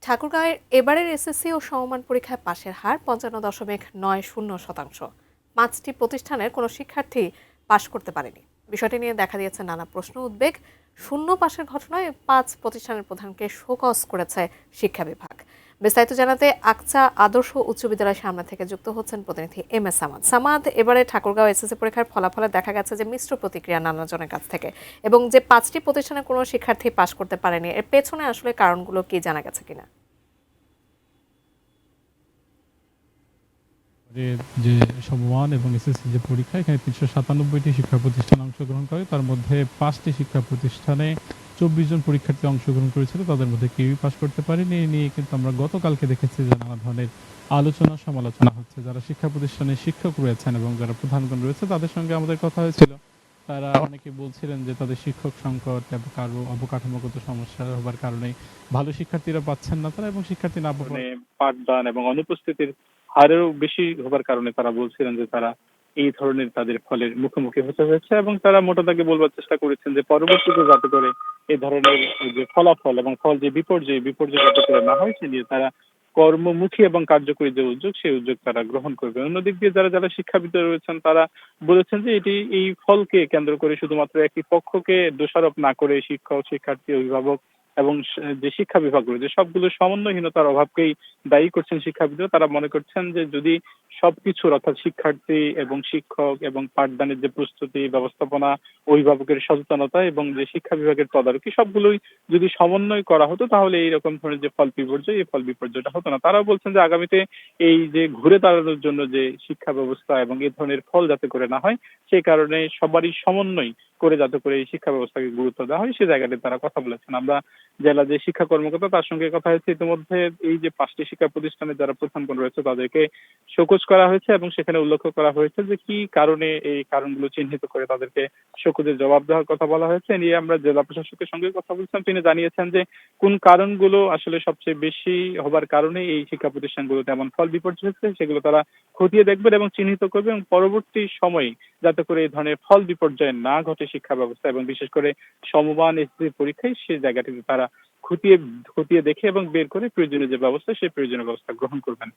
ঠাকুরগাঁওয়ের এবারের এসএসসি ও সমমান পরীক্ষায় পাশের হার ৫৫.৯০%। ৫টি প্রতিষ্ঠানের কোনো শিক্ষার্থী পাশ করতে পারেনি। বিষয়টি নিয়ে দেখা দিয়েছে নানা প্রশ্ন উদ্বেগ। শূন্য পাশের ঘটনায় ৫ প্রতিষ্ঠানের প্রধানকে শোকজ করেছে শিক্ষা বিভাগ। বিস্তারিত জানাতে আকচা আদর্শ উচ্চ বিদ্যালয়ের সামনে থেকে যুক্ত হচ্ছেন প্রতিনিধি এম এস সামাদ। সামাদ, এবারে ঠাকুরগাঁও এসএসসি পরীক্ষার ফলাফলে দেখা গেছে যে মিশ্র প্রতিক্রিয়া নানা জনের কাছ থেকে, এবং যে ৫টি প্রতিষ্ঠানে কোনো শিক্ষার্থী পাশ করতে পারেনি এর পেছনে আসলে কারণগুলো কি জানা গেছে কিনা? যে সমমান এবং এসএসসি যে পরীক্ষা, এখানে ৩৯৭টি শিক্ষা প্রতিষ্ঠান অংশগ্রহণ করে। তার মধ্যে ৫টি শিক্ষা প্রতিষ্ঠানে ২৪ জন পরীক্ষার্থী অংশগ্রহণ করেছিল, তাদের মধ্যে কেউই পাশ করতে পারেনি। এ নিয়ে কিন্তু আমরা গতকালকে দেখেছি যে নানা ধরনের আলোচনা সমালোচনা হচ্ছে। যারা শিক্ষা প্রতিষ্ঠানে শিক্ষক রয়েছেন এবং যারা প্রধানগণ রয়েছে তাদের সঙ্গে আমাদের কথা হয়েছিল। তারা অনেকে বলছিলেন যে তাদের শিক্ষক সংকট এবং কারো অবকাঠামোগত সমস্যা হবার কারণে ভালো শিক্ষার্থীরা পাচ্ছেন না তারা, এবং শিক্ষার্থী না পাঠদান এবং অনুপস্থিতির হারেও বেশি হবার কারণে তারা বলছিলেন যে তারা এই ধরনের তাদের ফলের মুখোমুখি হতে হয়েছে, এবং তারা মোটা দাগে বলবার চেষ্টা করেছেন যে পরবর্তীতে যাতে করে এই ধরনের যে ফলাফল এবং ফল যে বিপর্যয় যাতে করে না হয় সে নিয়ে তারা কর্মমুখী এবং কার্যকরী যে উদ্যোগ সেই উদ্যোগ তারা গ্রহণ করবে। অন্যদিক দিয়ে যারা যারা শিক্ষাবিদ রয়েছেন তারা বলেছেন যে এই ফলকে কেন্দ্র করে শুধুমাত্র একটি পক্ষকে দোষারোপ না করে শিক্ষক, শিক্ষার্থী, অভিভাবক এবং যে শিক্ষা বিভাগ রয়েছে সবগুলো সমন্বয়হীনতার অভাবকেই দায়ী করছেন শিক্ষাবিদরা। তারা মনে করছেন যে যদি সবকিছুর অর্থাৎ শিক্ষার্থী এবং শিক্ষক এবং পাঠদানের যে প্রস্তুতি, ব্যবস্থাপনা, অভিভাবকের সচেতনতা এবং যে শিক্ষা বিভাগের তদারকি সবগুলোই যদি সমন্বয় করা হতো তাহলে এইরকম ধরনের যে ফল বিপর্যয় এই ফল বিপর্যয়টা হতো না। তারাও বলছেন যে আগামীতে এই যে ঘুরে দাঁড়ানোর জন্য যে শিক্ষা ব্যবস্থা এবং এই ধরনের ফল যাতে করে না হয় সেই কারণে সবারই সমন্বয় করে যাতে করে এই শিক্ষা ব্যবস্থাকে গুরুত্ব দেওয়া হয় সে জায়গাতে তারা কথা বলেছেন। আমরা জেলা যে শিক্ষা কর্মকর্তা তার সঙ্গে কথা হয়েছে, ইতিমধ্যে এই যে ৫টি শিক্ষা প্রতিষ্ঠানে যারা প্রধানগণ রয়েছে তাদেরকে শোকজ করা হয়েছে এবং সেখানে উল্লেখ করা হয়েছে যে কি কারণে এই কারণগুলো চিহ্নিত করে তাদেরকে শোকজের জবাব দেওয়ার কথা বলা হয়েছে। এ নিয়ে আমরা জেলা প্রশাসকের সঙ্গে কথা বলছিলাম, তিনি জানিয়েছেন যে কোন কারণগুলো আসলে সবচেয়ে বেশি হবার কারণে এই শিক্ষা প্রতিষ্ঠানগুলোতে এমন ফল বিপর্যয় হচ্ছে সেগুলো তারা খতিয়ে দেখবেন এবং চিহ্নিত করবে, এবং পরবর্তী সময়ে যাতে করে এই ধরনের ফল বিপর্যয় না ঘটে শিক্ষা ব্যবস্থা এবং বিশেষ করে সমমান এসএসসি পরীক্ষায় সেই জায়গাটিতে তারা খতিয়ে খতিয়ে দেখে এবং বের করে প্রয়োজনীয় যে ব্যবস্থা সেই প্রয়োজনীয় ব্যবস্থা গ্রহণ করবেন।